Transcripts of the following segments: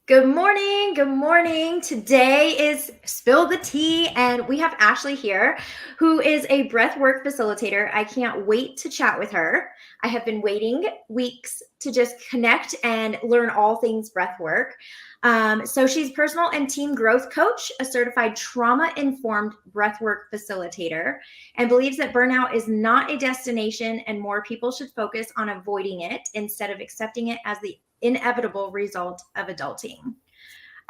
Good morning. Good morning. Today is Spill the Tea, and we have Ashlee here, who is a breathwork facilitator. I can't wait to chat with her. I have been waiting weeks to just connect and learn all things breathwork. So she's personal and team growth coach, a certified trauma-informed breathwork facilitator, and believes that burnout is not a destination and more people should focus on avoiding it instead of accepting it as the inevitable result of adulting.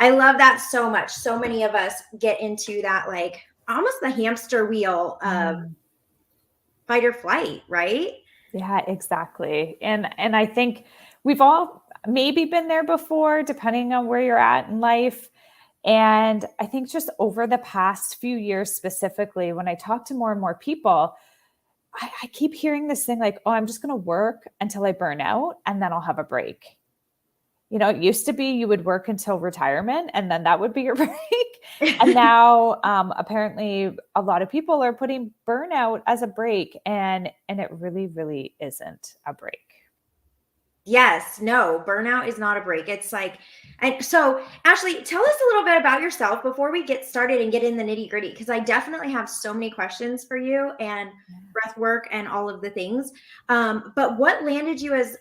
I love that so much. So many of us get into that, like almost the hamster wheel of fight or flight, right? Yeah, exactly. And I think we've all maybe been there before, depending on where you're at in life. And I think just over the past few years, specifically, when I talk to more and more people, I keep hearing this thing like, oh, I'm just going to work until I burn out and then I'll have a break. It used to be you would work until retirement and then that would be your break. And now apparently a lot of people are putting burnout as a break, and it really, really isn't a break. Yes, no, burnout is not a break. It's like, and so Ashlee, tell us a little bit about yourself before we get started and get in the nitty gritty, because I definitely have so many questions for you and breath work and all of the things. But what landed you as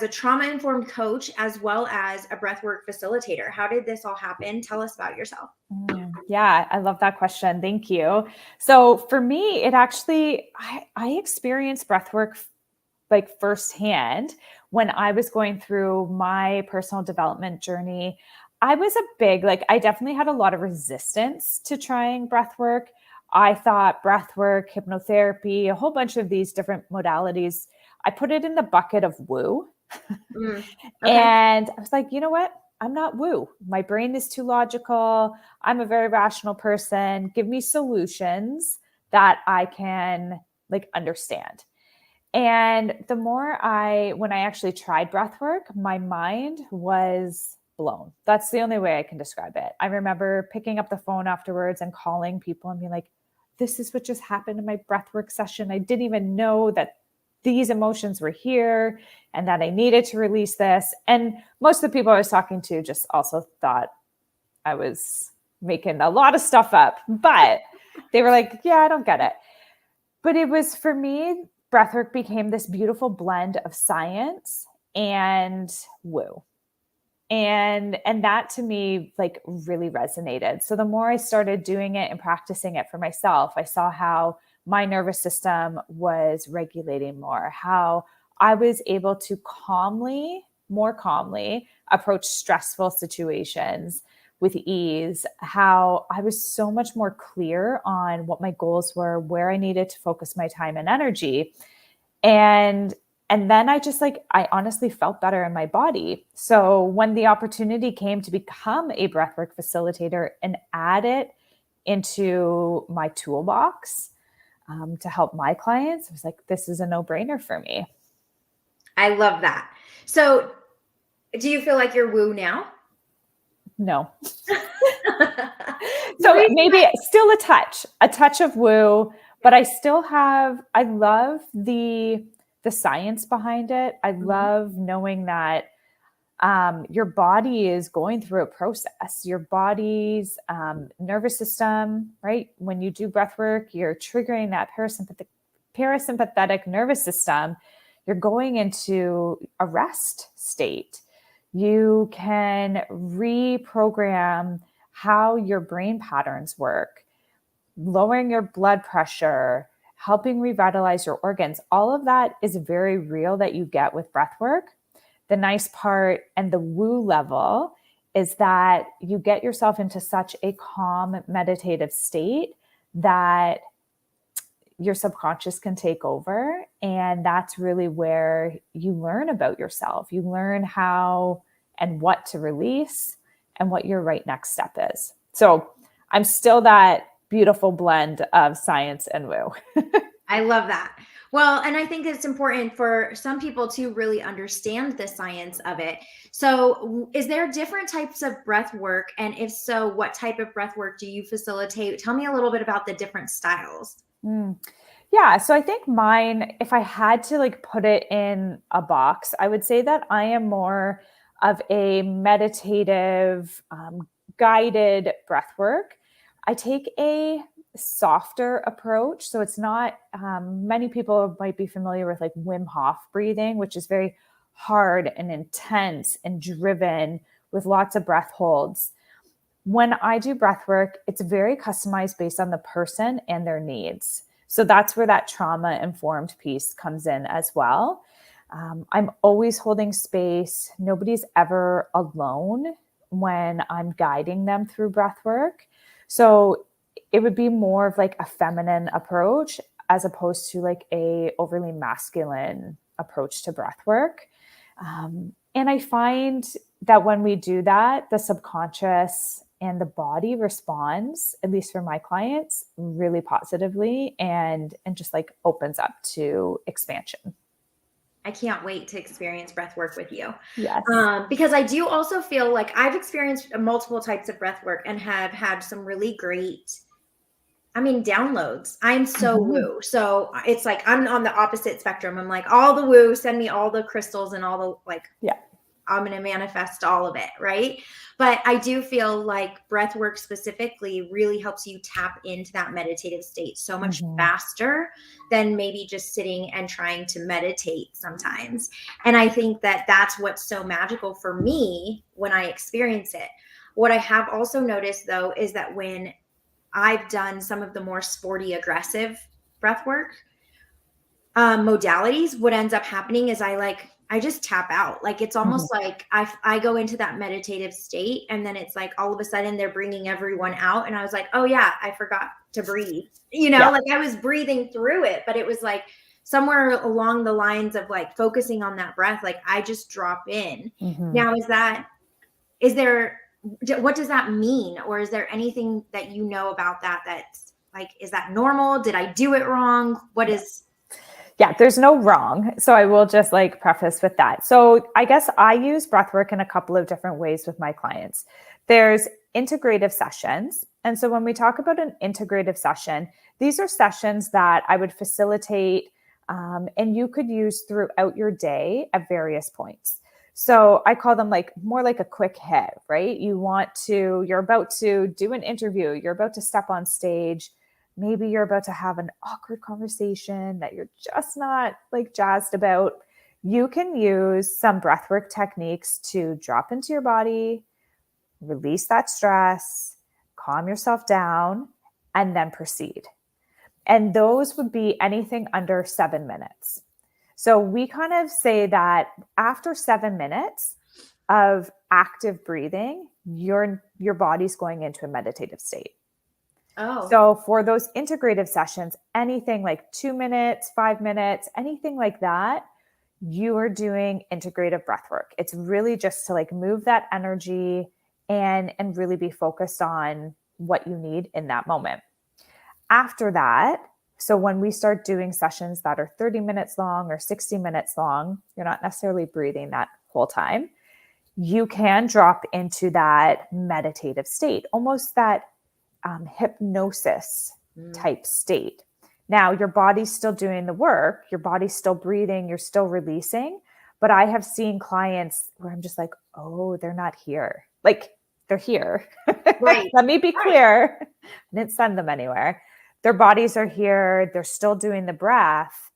a trauma-informed coach as well as a breathwork facilitator? How did this all happen? Tell us about yourself. Yeah, I love that question. Thank you. So for me, it actually, I experienced breathwork like firsthand when I was going through my personal development journey. I was I definitely had a lot of resistance to trying breathwork. I thought breathwork, hypnotherapy, a whole bunch of these different modalities, I put it in the bucket of woo. Okay. And I was like, you know what? I'm not woo. My brain is too logical. I'm a very rational person. Give me solutions that I can understand. And when I actually tried breath work, my mind was blown. That's the only way I can describe it. I remember picking up the phone afterwards and calling people and being like, this is what just happened in my breathwork session. I didn't even know that these emotions were here and that I needed to release this. And most of the people I was talking to just also thought I was making a lot of stuff up, but they were like, yeah, I don't get it. But it was, for me, breathwork became this beautiful blend of science and woo. And that to me really resonated. So the more I started doing it and practicing it for myself, I saw how my nervous system was regulating more, how I was able to more calmly approach stressful situations with ease, how I was so much more clear on what my goals were, where I needed to focus my time and energy. And then I honestly felt better in my body. So when the opportunity came to become a breathwork facilitator and add it into my toolbox to help my clients, I was like, this is a no-brainer for me. I love that. So do you feel like you're woo now? No. So maybe still a touch of woo, but I love the science behind it. I love knowing that your body is going through a process. Your body's nervous system, right? When you do breath work, you're triggering that parasympathetic nervous system. You're going into a rest state. You can reprogram how your brain patterns work, lowering your blood pressure, helping revitalize your organs. All of that is very real that you get with breath work. The nice part and the woo level is that you get yourself into such a calm, meditative state that your subconscious can take over. And that's really where you learn about yourself. You learn how and what to release and what your right next step is. So I'm still that beautiful blend of science and woo. I love that. Well, and I think it's important for some people to really understand the science of it. So, is there different types of breath work? And if so, what type of breath work do you facilitate? Tell me a little bit about the different styles. Yeah. So I think mine, if I had to put it in a box, I would say that I am more of a meditative, guided breath work, I take a softer approach. So it's not, many people might be familiar with like Wim Hof breathing, which is very hard and intense and driven with lots of breath holds. When I do breath work, it's very customized based on the person and their needs. So that's where that trauma informed piece comes in as well. I'm always holding space. Nobody's ever alone when I'm guiding them through breath work. So it would be more of like a feminine approach as opposed to like a overly masculine approach to breath work. And I find that when we do that, the subconscious and the body responds, at least for my clients, really positively and just like opens up to expansion. I can't wait to experience breath work with you. Yes. Because I do also feel like I've experienced multiple types of breath work and have had some really great, downloads. I'm so woo. So it's like I'm on the opposite spectrum. I'm like all the woo, send me all the crystals and all the I'm going to manifest all of it. Right. But I do feel like breath work specifically really helps you tap into that meditative state so much faster than maybe just sitting and trying to meditate sometimes. And I think that that's what's so magical for me when I experience it. What I have also noticed though, is that when I've done some of the more sporty, aggressive breath work modalities, what ends up happening is I just tap out. Like it's almost like I go into that meditative state, and then it's like all of a sudden they're bringing everyone out, and I was like, oh yeah, I forgot to breathe. Like I was breathing through it, but it was like somewhere along the lines of like focusing on that breath. Like I just drop in. Now, what does that mean? Or is there anything that you know about that that's like, is that normal? Did I do it wrong? What is... Yeah, there's no wrong. So I will just like preface with that. So I guess I use breathwork in a couple of different ways with my clients. There's integrative sessions. And so when we talk about an integrative session, these are sessions that I would facilitate and you could use throughout your day at various points. So I call them like more like a quick hit, right? You're about to do an interview, you're about to step on stage. Maybe you're about to have an awkward conversation that you're just not like jazzed about. You can use some breathwork techniques to drop into your body, release that stress, calm yourself down, and then proceed. And those would be anything under 7 minutes. So we kind of say that after 7 minutes of active breathing, your body's going into a meditative state. Oh. So for those integrative sessions, anything like 2 minutes, 5 minutes, anything like that, you are doing integrative breath work. It's really just to like move that energy and really be focused on what you need in that moment. After that, so when we start doing sessions that are 30 minutes long or 60 minutes long, you're not necessarily breathing that whole time. You can drop into that meditative state, almost that hypnosis type state. Now, your body's still doing the work, your body's still breathing, you're still releasing. But I have seen clients where I'm just like, oh, they're not here. Like, they're here. Right. Let me be clear. I didn't send them anywhere. Their bodies are here. They're still doing the breath,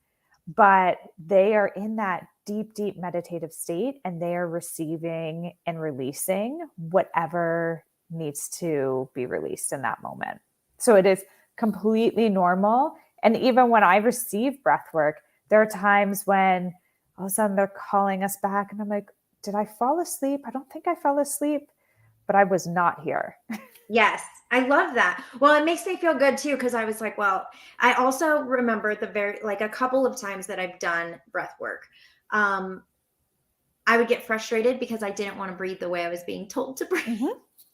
but they are in that deep, deep meditative state, and they are receiving and releasing whatever needs to be released in that moment. So it is completely normal. And even when I receive breath work, there are times when all of a sudden they're calling us back and I'm like, did I fall asleep? I don't think I fell asleep, but I was not here. Yes. I love that. Well, it makes me feel good too, because I was like, well, I also remember a couple of times that I've done breath work. I would get frustrated because I didn't want to breathe the way I was being told to breathe.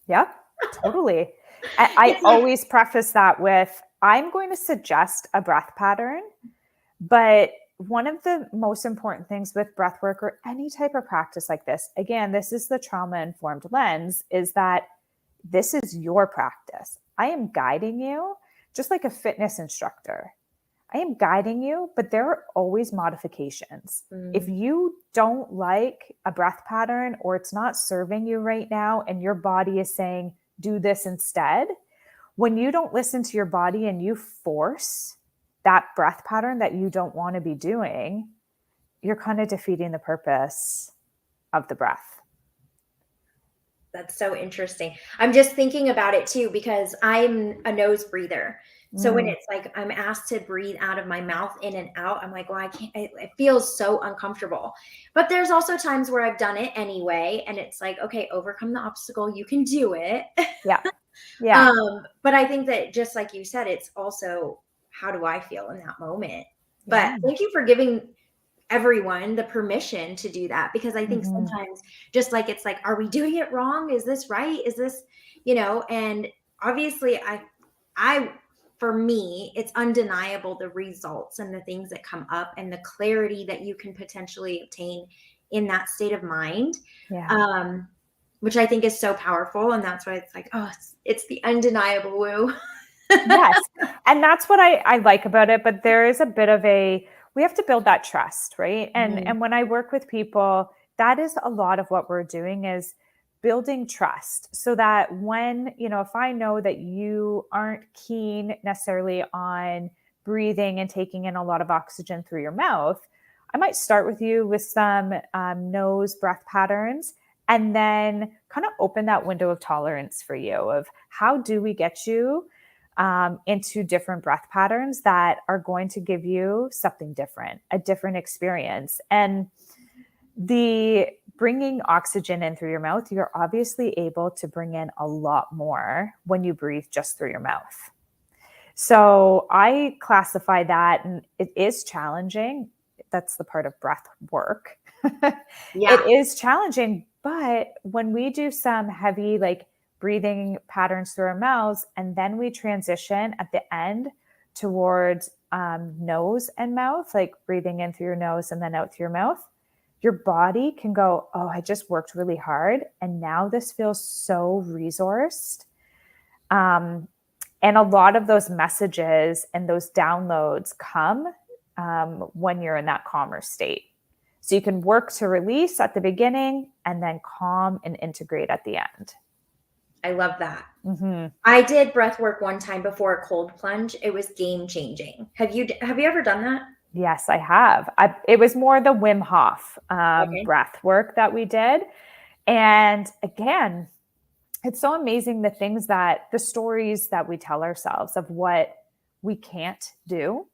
Yeah, totally. I always preface that with, I'm going to suggest a breath pattern, but one of the most important things with breath work or any type of practice like this, again, this is the trauma-informed lens, is that this is your practice. I am guiding you just like a fitness instructor. I am guiding you, but there are always modifications. If Mm. you don't like a breath pattern or it's not serving you right now and your body is saying, do this instead, when you don't listen to your body and you force that breath pattern that you don't want to be doing, you're kind of defeating the purpose of the breath. That's so interesting. I'm just thinking about it too, because I'm a nose breather. So when Mm, it's like I'm asked to breathe out of my mouth in and out, I'm like, well, I can't, it feels so uncomfortable. But there's also times where I've done it anyway. And it's like, okay, overcome the obstacle. You can do it. yeah. Yeah. But I think that just like you said, it's also how do I feel in that moment? But Yeah. thank you for giving everyone the permission to do that, because I think Mm-hmm. sometimes just like it's like, are we doing it wrong? Is this right? Is this, and obviously I for me, it's undeniable the results and the things that come up and the clarity that you can potentially obtain in that state of mind. Yeah. Um, which I think is so powerful. And that's why it's like, oh, it's the undeniable woo. Yes. And that's what I like about it. But there is a bit of we have to build that trust, right? Mhm. And when I work with people, that is a lot of what we're doing is building trust so that when, if I know that you aren't keen necessarily on breathing and taking in a lot of oxygen through your mouth, I might start with you with some nose breath patterns and then kind of open that window of tolerance for you of how do we get you into different breath patterns that are going to give you something different, a different experience. And the bringing oxygen in through your mouth, you're obviously able to bring in a lot more when you breathe just through your mouth. So I classify that, and it is challenging. That's the part of breath work. It Yeah. is challenging, but when we do some heavy, like breathing patterns through our mouths, and then we transition at the end towards nose and mouth, like breathing in through your nose and then out through your mouth, your body can go, oh, I just worked really hard. And now this feels so resourced. And a lot of those messages and those downloads come when you're in that calmer state. So you can work to release at the beginning and then calm and integrate at the end. I love that. Mm-hmm. I did breath work one time before a cold plunge. It was game changing. Have you ever done that? Yes, I have. It was more the Wim Hof Okay. breath work that we did. And again, it's so amazing the stories that we tell ourselves of what we can't do.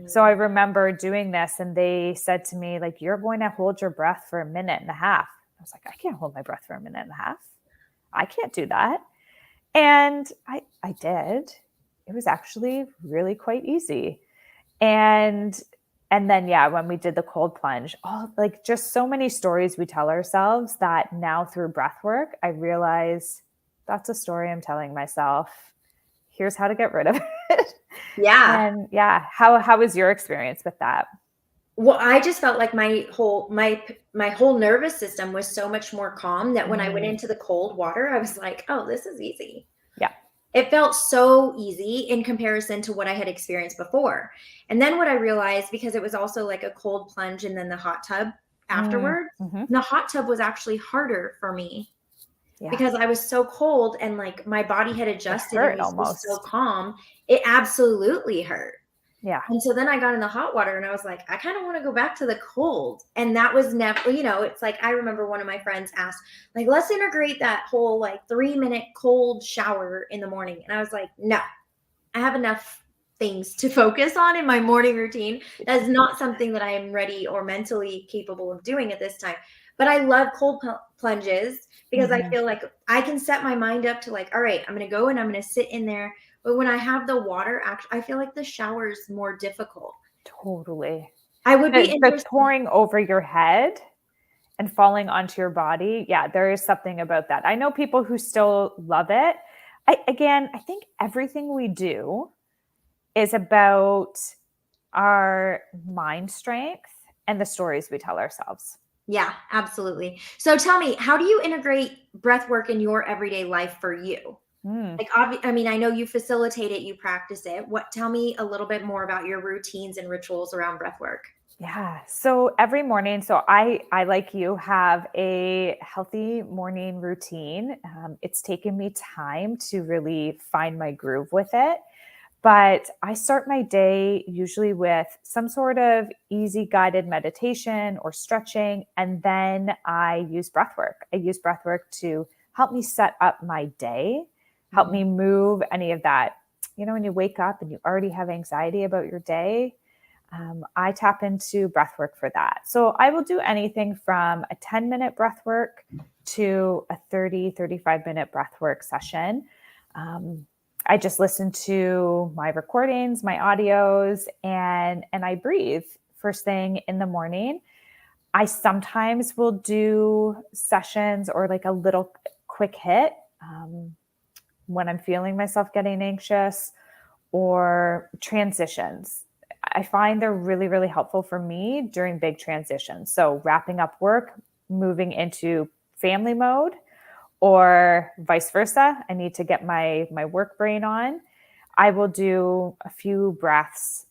So I remember doing this and they said to me, like, you're going to hold your breath for a minute and a half. I was like, I can't hold my breath for a minute and a half. I can't do that. And I did. It was actually really quite easy. And then, yeah, when we did the cold plunge, like just so many stories we tell ourselves that now through breath work, I realize that's a story I'm telling myself. Here's how to get rid of it. Yeah. And yeah, how was your experience with that? Well, I just felt like my whole nervous system was so much more calm that when I went into the cold water, I was like, oh, this is easy. Yeah. It felt so easy in comparison to what I had experienced before. And then what I realized, because it was also like a cold plunge and then the hot tub afterwards, Mm-hmm. the hot tub was actually harder for me Yeah. because I was so cold and like my body had adjusted and was just so almost. calm. It absolutely hurt. Yeah. And so then I got in the hot water and I was like, I kind of want to go back to the cold. And that was never, it's like, I remember one of my friends asked, like, let's integrate that whole like 3-minute cold shower in the morning. And I was like, no, I have enough things to focus on in my morning routine. That is not something that I am ready or mentally capable of doing at this time. But I love cold plunges because I feel like I can set my mind up to like, all right, I'm going to go and I'm going to sit in there. But when I have the water, I feel like the shower is more difficult. Totally. I would be The interested. pouring over your head and falling onto your body. Yeah, there is something about that. I know people who still love it. I think everything we do is about our mind strength and the stories we tell ourselves. Yeah, absolutely. So tell me, how do you integrate breath work in your everyday life for you? Like, I mean, I know you facilitate it, you practice it. Tell me a little bit more about your routines and rituals around breath work. Yeah. So every morning, I like you have a healthy morning routine. It's taken me time to really find my groove with it. But I start my day usually with some sort of easy guided meditation or stretching. And then I use breath work. I use breath work to help me set up my day, help me move any of that. When you wake up and you already have anxiety about your day, I tap into breath work for that. So I will do anything from a 10-minute breath work to a 35-minute breath work session. I just listen to my recordings, my audios, and I breathe first thing in the morning. I sometimes will do sessions or like a little quick hit when I'm feeling myself getting anxious, or transitions. I find they're really, really helpful for me during big transitions. So wrapping up work, moving into family mode, or vice versa. I need to get my work brain on. I will do a few breaths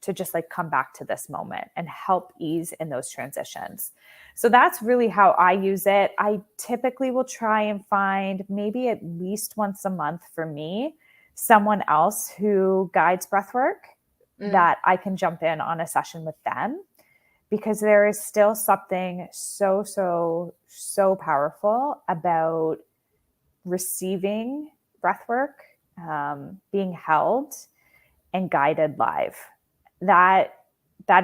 to just like come back to this moment and help ease in those transitions. So that's really how I use it. I typically will try and find maybe at least once a month for me, someone else who guides breath work that I can jump in on a session with them, because there is still something so powerful about receiving breath work, being held and guided live. That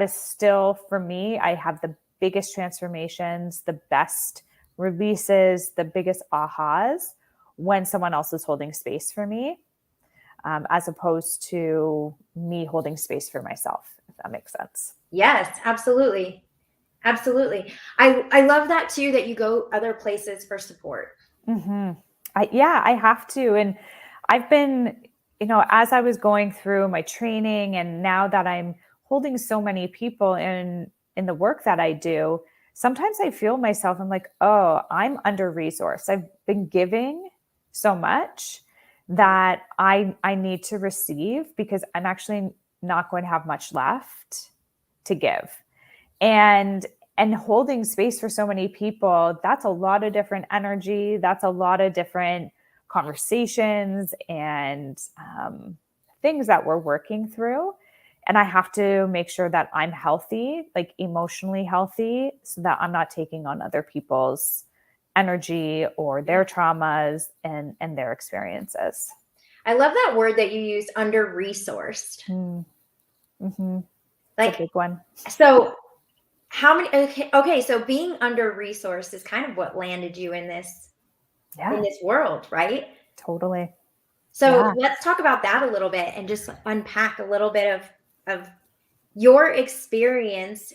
is still, for me, I have the biggest transformations, the best releases, the biggest ahas when someone else is holding space for me, as opposed to me holding space for myself, if that makes sense. Yes, absolutely. Absolutely. I love that too, that you go other places for support. I have to. And I've been, as I was going through my training, and now that I'm holding so many people in the work that I do, sometimes I feel myself, I'm like, oh, I'm under resourced. I've been giving so much that I need to receive, because I'm actually not going to have much left to give. And holding space for so many people, that's a lot of different energy. That's a lot of different conversations and things that we're working through. And I have to make sure that I'm healthy, like emotionally healthy, so that I'm not taking on other people's energy or their traumas and their experiences. I love that word that you used, under resourced. Like, a big one. So how many, okay, so being under resourced is kind of what landed you in this world, right? Totally. So let's talk about that a little bit and just unpack a little bit of your experience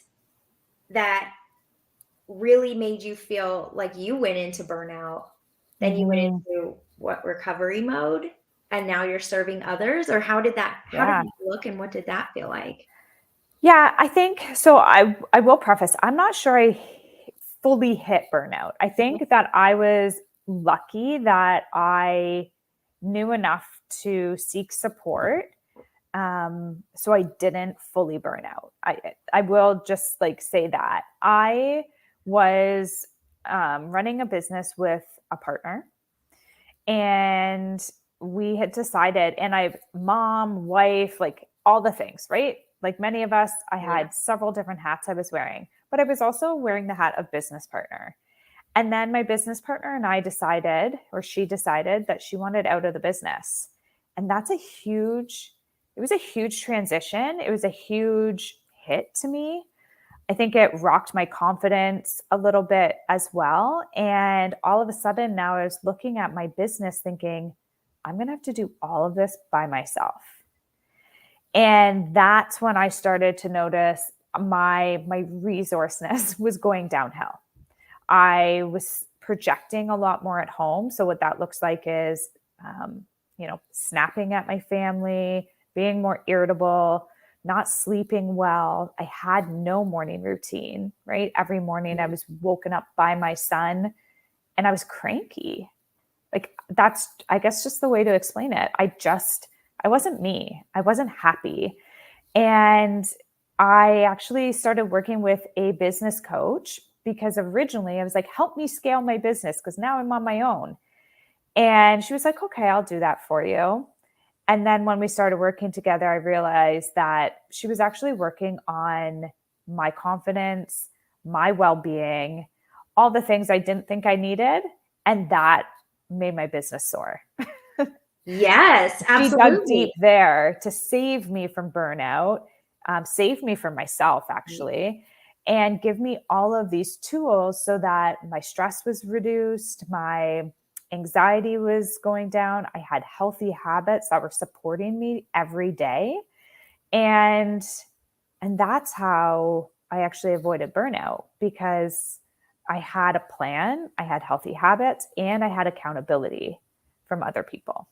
that really made you feel like you went into burnout, then you went into recovery mode, and now you're serving others? Or how did that look, and what did that feel like? Yeah, I think so. I will preface, I'm not sure I fully hit burnout. I think that I was lucky that I knew enough to seek support. So I didn't fully burn out. I will just like say that I was running a business with a partner, and we had decided, and mom, wife, like all the things, right? Like many of us, I had several different hats I was wearing, but I was also wearing the hat of business partner. And then my business partner and I decided, or she decided, that she wanted out of the business. And it was a huge transition. It was a huge hit to me. I think it rocked my confidence a little bit as well. And all of a sudden now I was looking at my business thinking, I'm going to have to do all of this by myself. And that's when I started to notice my resourceness was going downhill. I was projecting a lot more at home. So what that looks like is, snapping at my family, being more irritable, not sleeping well. I had no morning routine, right? Every morning I was woken up by my son and I was cranky. Like that's, I guess, just the way to explain it. I wasn't me. I wasn't happy. And I actually started working with a business coach because originally I was like, help me scale my business because now I'm on my own. And she was like, okay, I'll do that for you. And then when we started working together, I realized that she was actually working on my confidence, my well-being, all the things I didn't think I needed. And that made my business soar. Yes, She dug deep absolutely. there to save me from burnout, save me from myself, actually, and give me all of these tools so that my stress was reduced, my anxiety was going down. I had healthy habits that were supporting me every day. And that's how I actually avoided burnout, because I had a plan, I had healthy habits, and I had accountability from other people.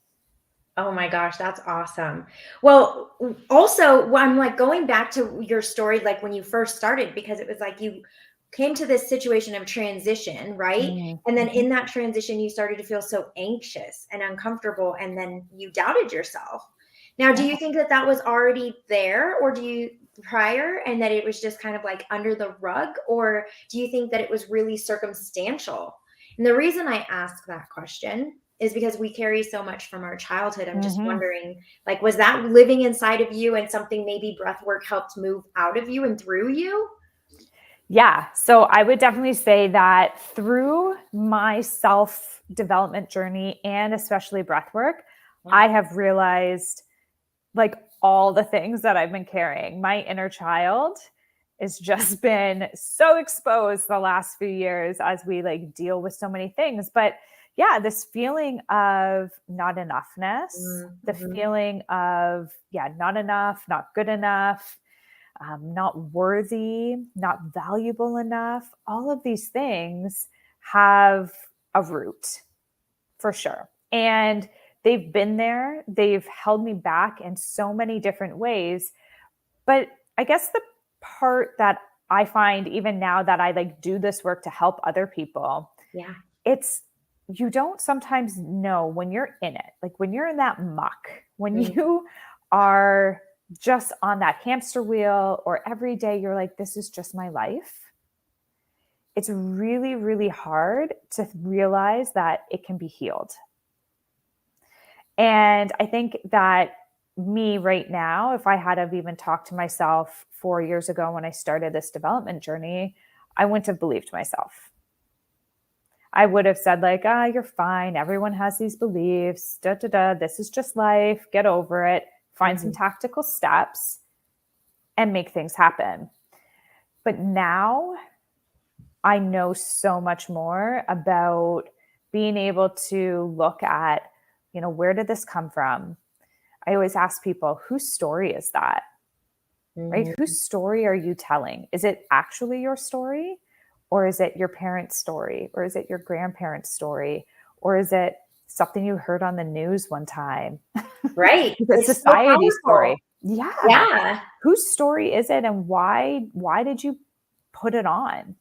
Oh my gosh, that's awesome. Well, also, I'm like going back to your story, like when you first started, because it was like you came to this situation of transition, right? And then Mm-hmm. in that transition, you started to feel so anxious and uncomfortable, and then you doubted yourself. Now, do Yeah. you think that that was already there, or do you prior, and that it was just kind of like under the rug, or do you think that it was really circumstantial? And the reason I ask that question is because we carry so much from our childhood. I'm just Mm-hmm. wondering, like, was that living inside of you and something maybe breath work helped move out of you and through you? Yeah. So I would definitely say that through my self development journey and especially breath work, I have realized like all the things that I've been carrying. My inner child has just been so exposed the last few years as we like deal with so many things. But yeah, this feeling of not enoughness, the Mm-hmm. feeling of, yeah, not enough, not good enough, not worthy, not valuable enough. All of these things have a root for sure. And they've been there, they've held me back in so many different ways. But I guess the part that I find even now that I like do this work to help other people, Yeah. it's you don't sometimes know when you're in it, like when you're in that muck, when Mm. you are just on that hamster wheel, or every day you're like, this is just my life. It's really, really hard to realize that it can be healed. And I think that me right now, if I had have even talked to myself 4 years ago when I started this development journey, I wouldn't have believed myself. I would have said like, you're fine. Everyone has these beliefs. Da, da, da. This is just life. Get over it. Find some Mhm. tactical steps and make things happen. But now I know so much more about being able to look at, where did this come from? I always ask people, whose story is that? Right? Mhm. Whose story are you telling? Is it actually your story? Or is it your parents' story? Or is it your grandparents' story? Or is it something you heard on the news one time? Right. Is it It's so society's powerful. story? Yeah. Yeah. Whose story is it, and why did you put it on?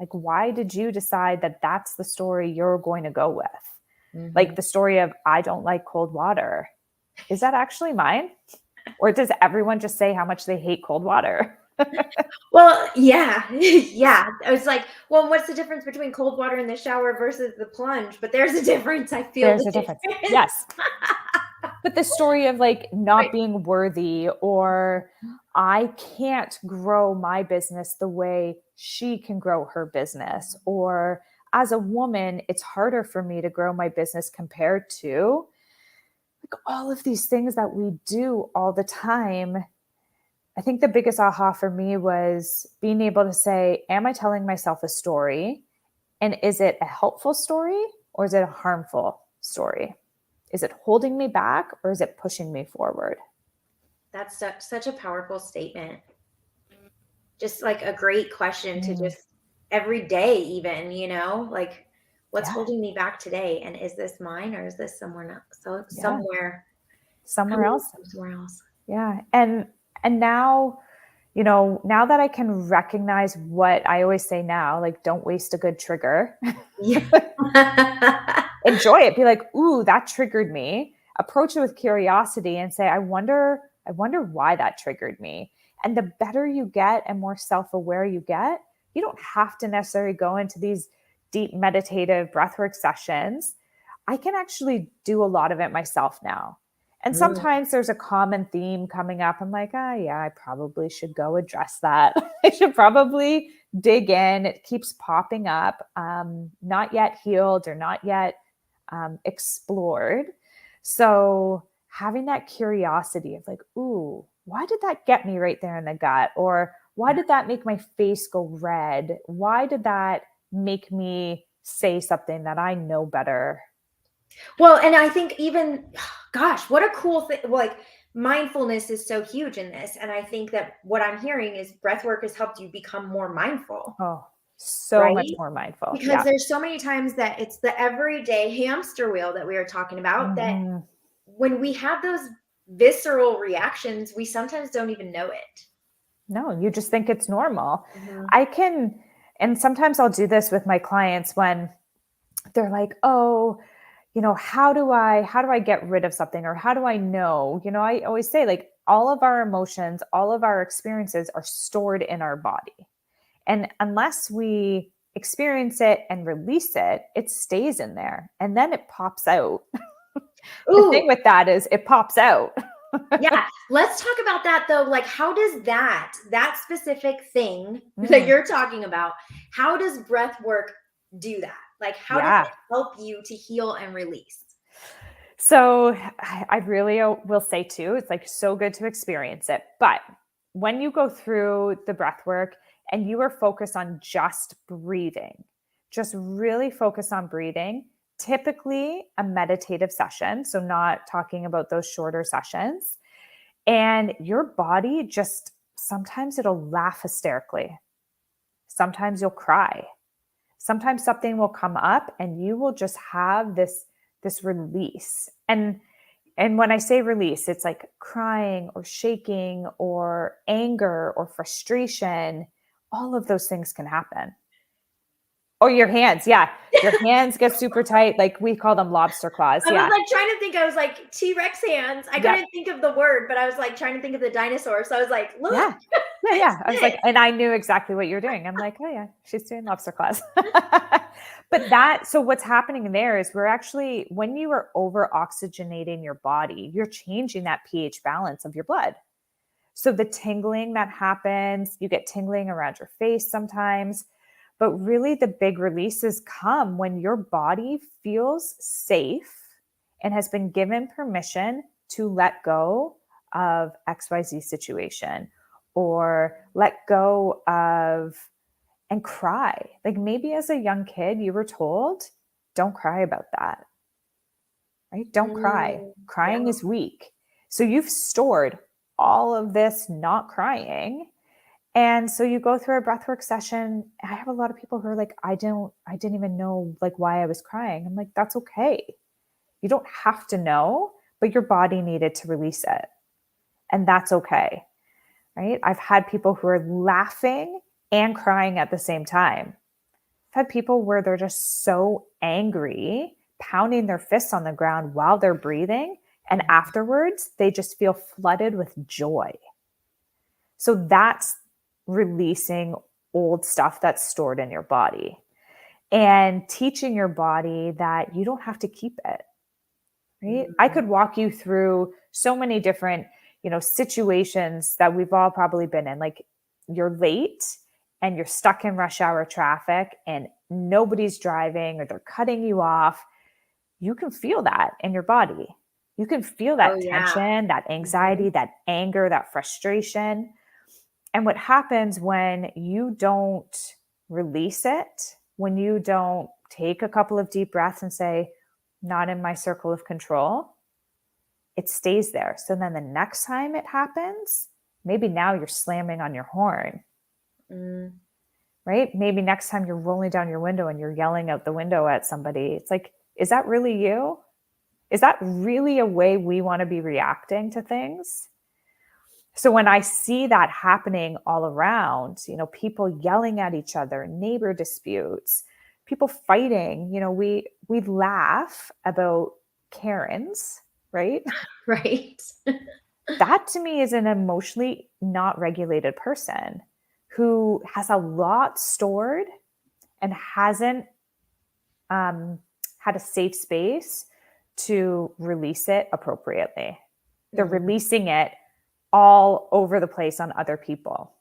Like, why did you decide that that's the story you're going to go with? Like Mhm. the story of, I don't like cold water. Is that actually mine? Or does everyone just say how much they hate cold water? Well, yeah. Yeah. I was like, well, what's the difference between cold water in the shower versus the plunge? But there's a difference. I feel There's the a difference. difference. Yes. But the story of like Right. not being worthy, or I can't grow my business the way she can grow her business, or as a woman, it's harder for me to grow my business compared to like all of these things that we do all the time. I think the biggest aha for me was being able to say, am I telling myself a story? And is it a helpful story, or is it a harmful story? Is it holding me back, or is it pushing me forward? That's such a powerful statement. Just like a great question to Mm, just every day, even, like what's yeah. holding me back today? And is this mine or is this someone else? So Yeah. somewhere Somewhere coming else. from somewhere else. Yeah. And now, now that I can recognize what I always say now, like, don't waste a good trigger. Yeah. And enjoy it. Be like, ooh, that triggered me. Approach it with curiosity and say, I wonder why that triggered me. And the better you get and more self-aware you get, you don't have to necessarily go into these deep meditative breathwork sessions. I can actually do a lot of it myself now. And sometimes there's a common theme coming up. I'm like, yeah, I probably should go address that. I should probably dig in. It keeps popping up, not yet healed or not yet explored. So having that curiosity of like, ooh, why did that get me right there in the gut? Or why did that make my face go red? Why did that make me say something that I know better? Well, and I think even, gosh, what a cool thing. Like mindfulness is so huge in this. And I think that what I'm hearing is breath work has helped you become more mindful, Oh, so much right? more mindful. Because Yeah. there's so many times that it's the everyday hamster wheel that we were talking about, that Mm-hmm. when we have those visceral reactions, we sometimes don't even know it. No, you just think it's normal. Mm-hmm. And sometimes I'll do this with my clients when they're like, oh, how do I get rid of something, or how do I know? I always say, like, all of our emotions, all of our experiences are stored in our body. And unless we experience it and release it, it stays in there and then it pops out. The thing Ooh, with that is it pops out. yeah. Let's talk about that though. Like, how does that specific thing that Mm, you're talking about, how does breath work do that? Like, how does yeah. it help you to heal and release? So I really will say too, it's like so good to experience it. But when you go through the breath work and you are focused on just breathing, just really focus on breathing, typically a meditative session. So not talking about those shorter sessions. And your body just, sometimes it'll laugh hysterically. Sometimes you'll cry. Sometimes something will come up and you will just have this release. And when I say release, it's like crying or shaking or anger or frustration. All of those things can happen. Or your hands. Yeah. Your hands get super tight. Like we call them lobster claws. I was Yeah. like trying to think, I was like T-Rex hands. I Yep. couldn't think of the word, but I was like trying to think of the dinosaur. So I was like, look, Yeah. Yeah. it's Yeah. I was like, this. and I knew exactly what you're doing. I'm like, oh yeah, she's doing lobster claws. So what's happening there is we're actually, when you are over oxygenating your body, you're changing that pH balance of your blood. So the tingling that happens, you get tingling around your face sometimes, but really the big releases come when your body feels safe and has been given permission to let go of XYZ situation, or let go of and cry. Like maybe as a young kid, you were told, don't cry about that, right? Don't cry. Yeah. Crying is weak. So you've stored all of this not crying. And so you go through a breathwork session. I have a lot of people who are like, I didn't even know like why I was crying. I'm like, that's okay. You don't have to know, but your body needed to release it. And that's okay. Right? I've had people who are laughing and crying at the same time. I've had people where they're just so angry, pounding their fists on the ground while they're breathing. And afterwards, they just feel flooded with joy. So that's releasing old stuff that's stored in your body and teaching your body that you don't have to keep it. Right? I could walk you through so many different, situations that we've all probably been in. Like you're late and you're stuck in rush hour traffic and nobody's driving or they're cutting you off. You can feel that in your body. You can feel Oh that yeah. tension, that anxiety, that anger, that frustration. And what happens when you don't release it, when you don't take a couple of deep breaths and say, not in my circle of control, it stays there. So then the next time it happens, maybe now you're slamming on your horn, right? Maybe next time you're rolling down your window and you're yelling out the window at somebody. It's like, is that really you? Is that really a way we want to be reacting to things? So when I see that happening all around, people yelling at each other, neighbor disputes, people fighting. We laugh about Karens, right? Right. That to me is an emotionally not regulated person who has a lot stored and hasn't had a safe space to release it appropriately. They're releasing it all over the place on other people.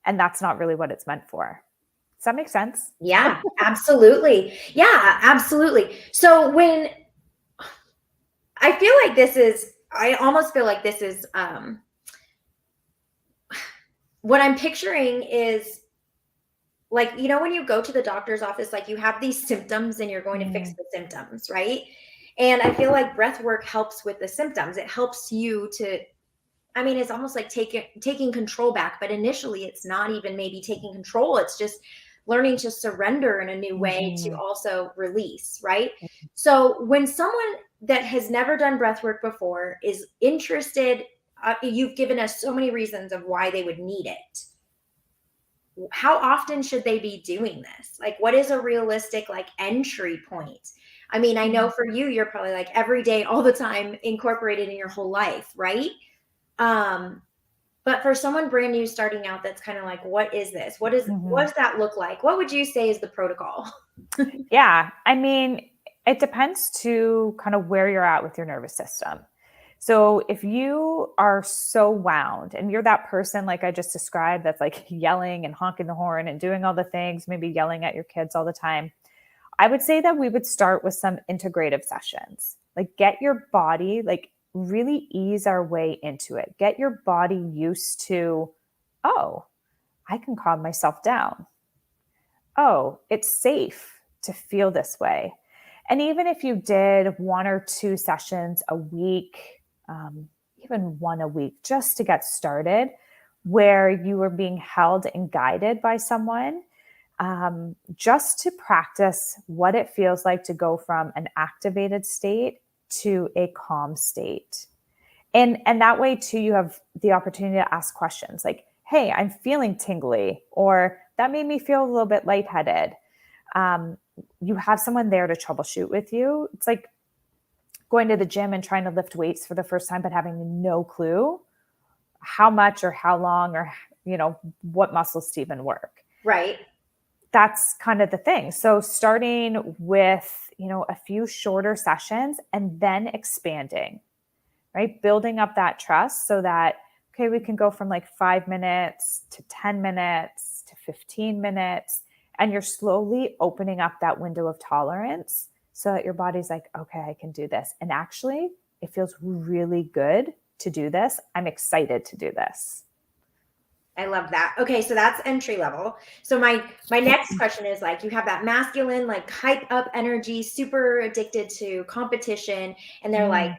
And that's not really what it's meant for. Does that make sense? Yeah, absolutely. Yeah, absolutely. So when I feel like I almost feel like this is what I'm picturing is like, when you go to the doctor's office, like you have these symptoms and you're going to fix the symptoms, right? And I feel like breath work helps with the symptoms. It helps you to, I mean, it's almost like taking control back, but initially it's not even maybe taking control. It's just learning to surrender in a new way to also release, right? So when someone that has never done breath work before is interested, you've given us so many reasons of why they would need it. How often should they be doing this? Like, what is a realistic like entry point? I mean, I know for you, you're probably like every day, all the time, incorporated in your whole life, right? But for someone brand new starting out, that's kind of like, what is this? What does that look like? What would you say is the protocol? Yeah. I mean, it depends to kind of where you're at with your nervous system. So if you are so wound and you're that person, like I just described, that's like yelling and honking the horn and doing all the things, maybe yelling at your kids all the time, I would say that we would start with some integrative sessions. Like get your body, like really ease our way into it. Get your body used to, oh, I can calm myself down. Oh, it's safe to feel this way. And even if you did 1 or 2 sessions a week, even 1 a week, just to get started, where you were being held and guided by someone, just to practice what it feels like to go from an activated state to a calm state. And that way too, you have the opportunity to ask questions like, hey, I'm feeling tingly, or that made me feel a little bit lightheaded. You have someone there to troubleshoot with you. It's like going to the gym and trying to lift weights for the first time, but having no clue how much or how long or, what muscles to even work. Right. That's kind of the thing. So starting with, a few shorter sessions and then expanding, right? Building up that trust so that, okay, we can go from like 5 minutes to 10 minutes to 15 minutes. And you're slowly opening up that window of tolerance so that your body's like, okay, I can do this. And actually, it feels really good to do this. I'm excited to do this. I love that. Okay, so that's entry level. So my next question is like, you have that masculine, like hype up energy, super addicted to competition, and they're like,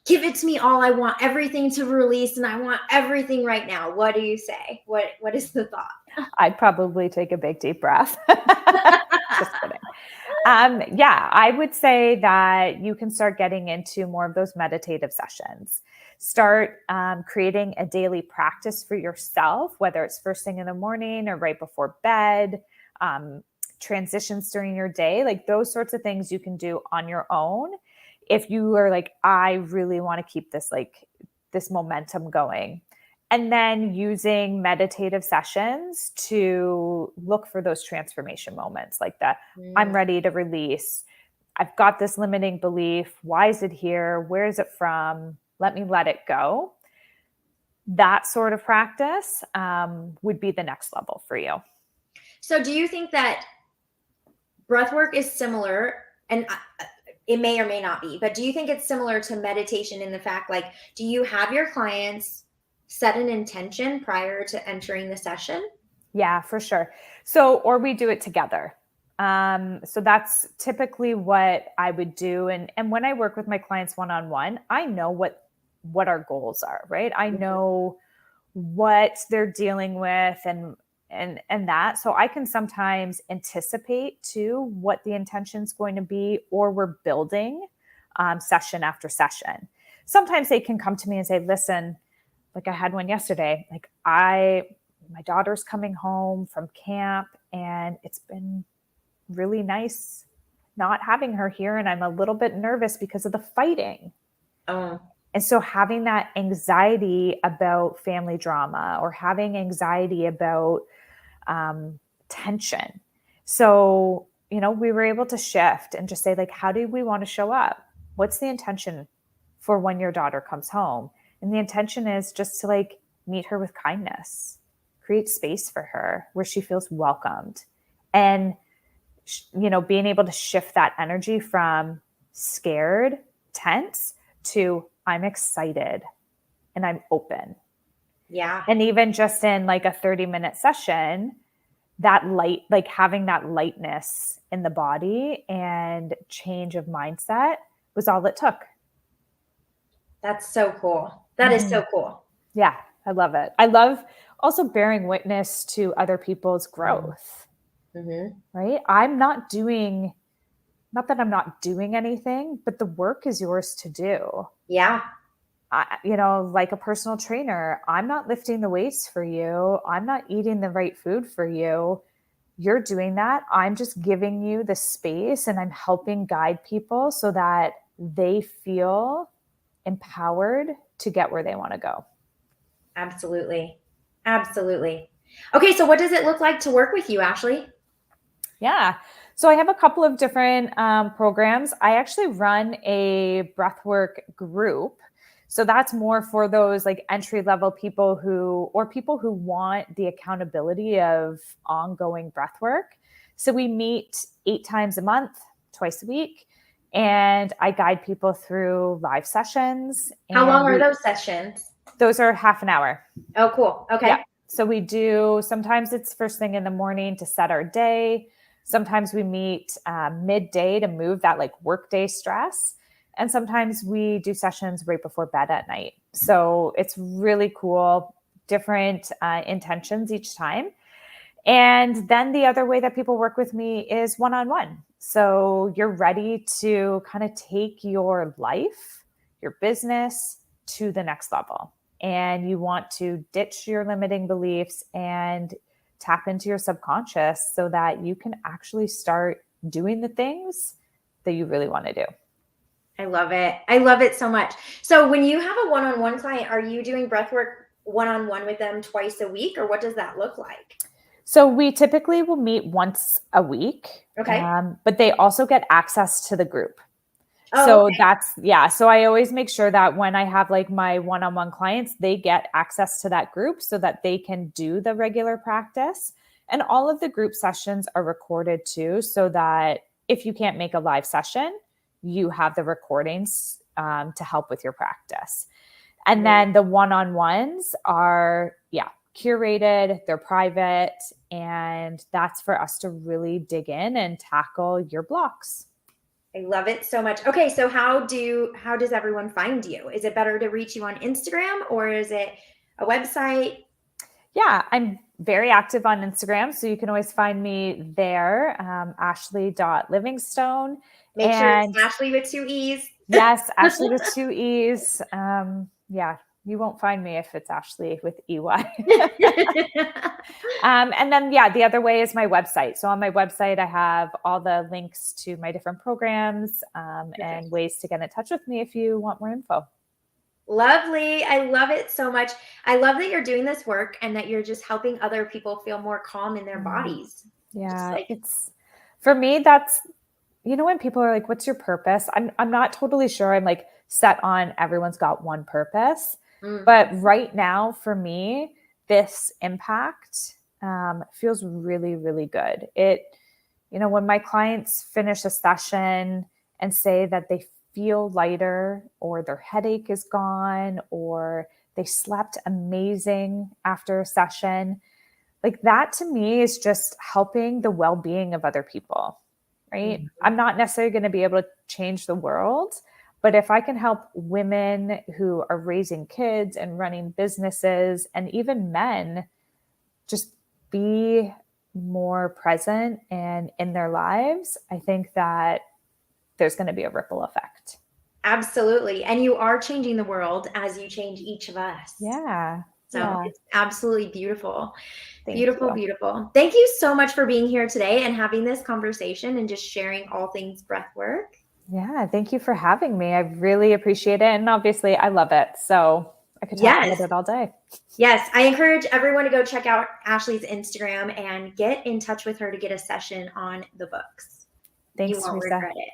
give it to me all. I want everything to release and I want everything right now. What do you say? What is the thought? I'd probably take a big deep breath. Just kidding. Yeah, I would say that you can start getting into more of those meditative sessions. Start creating a daily practice for yourself, whether it's first thing in the morning or right before bed, transitions during your day, like those sorts of things you can do on your own. If you are like, I really want to keep this, like this momentum going. And then using meditative sessions to look for those transformation moments like that. I'm ready to release. I've got this limiting belief. Why is it here? Where is it from? Let me let it go. That sort of practice would be the next level for you. So do you think that breath work is similar, and it may or may not be, but do you think it's similar to meditation in the fact, like, do you have your clients set an intention prior to entering the session? Yeah, for sure. So, or we do it together. So that's typically what I would do. And when I work with my clients one-on-one, I know what our goals are, right? I know what they're dealing with and that. So I can sometimes anticipate too what the intention's going to be, or we're building session after session. Sometimes they can come to me and say, listen, like I had one yesterday, like my daughter's coming home from camp and it's been really nice not having her here. And I'm a little bit nervous because of the fighting. Oh, And so having that anxiety about family drama or having anxiety about tension. So, we were able to shift and just say, like, how do we want to show up? What's the intention for when your daughter comes home? And the intention is just to like meet her with kindness, create space for her where she feels welcomed. And, being able to shift that energy from scared, tense to I'm excited and I'm open. yeah. And even just in like a 30-minute session, that light, like having that lightness in the body and change of mindset was all it took. That's so cool. That is so cool. Yeah, I love it. I love also bearing witness to other people's growth, right? Not that I'm not doing anything, but the work is yours to do. Yeah. Like a personal trainer, I'm not lifting the weights for you. I'm not eating the right food for you. You're doing that. I'm just giving you the space and I'm helping guide people so that they feel empowered to get where they want to go. Absolutely. Absolutely. Okay. So what does it look like to work with you, Ashlee? Yeah. So I have a couple of different programs. I actually run a breathwork group. So that's more for those like entry level people who want the accountability of ongoing breath work. So we meet 8 times a month, twice a week, and I guide people through live sessions. How long are those sessions? Those are half an hour. Oh, cool. Okay. Yeah. So we do, sometimes it's first thing in the morning to set our day. Sometimes we meet midday to move that like workday stress. And sometimes we do sessions right before bed at night. So it's really cool, different intentions each time. And then the other way that people work with me is one-on-one. So you're ready to kind of take your life, your business to the next level. And you want to ditch your limiting beliefs and tap into your subconscious so that you can actually start doing the things that you really want to do. I love it. I love it so much. So when you have a one-on-one client, are you doing breathwork one-on-one with them twice a week, or what does that look like? So we typically will meet once a week. Okay. But they also get access to the group. Oh, So okay. So I always make sure that when I have like my one-on-one clients, they get access to that group so that they can do the regular practice. And all of the group sessions are recorded too, so that if you can't make a live session, you have the recordings to help with your practice. And then the one-on-ones are, curated, they're private, and that's for us to really dig in and tackle your blocks. I love it so much. Okay, so how does everyone find you? Is it better to reach you on Instagram, or is it a website? Yeah, I'm very active on Instagram, so you can always find me there, Ashlee.Livingstone. Make sure it's Ashlee with 2 E's. Yes, Ashlee with 2 E's. You won't find me if it's Ashlee with EY. And then, the other way is my website. So on my website, I have all the links to my different programs and ways to get in touch with me if you want more info. Lovely. I love it so much. I love that you're doing this work and that you're just helping other people feel more calm in their bodies. Yeah, it's for me, that's, when people are like, what's your purpose? I'm not totally sure. I'm like set on everyone's got one purpose. But right now for me, this impact feels really, really good. When my clients finish a session and say that they feel lighter, or their headache is gone, or they slept amazing after a session, like that to me is just helping the well-being of other people, right? I'm not necessarily going to be able to change the world, but if I can help women who are raising kids and running businesses, and even men, just be more present and in their lives, I think that there's going to be a ripple effect. Absolutely. And you are changing the world as you change each of us. Yeah. So Yeah. it's absolutely beautiful. Thank Beautiful, you. beautiful. Thank you so much for being here today and having this conversation and just sharing all things breath work. Yeah, thank you for having me. I really appreciate it. And obviously, I love it. So I could talk about Yes. it all day. Yes. I encourage everyone to go check out Ashlee's Instagram and get in touch with her to get a session on the books. You Thanks, won't Teresa. regret it.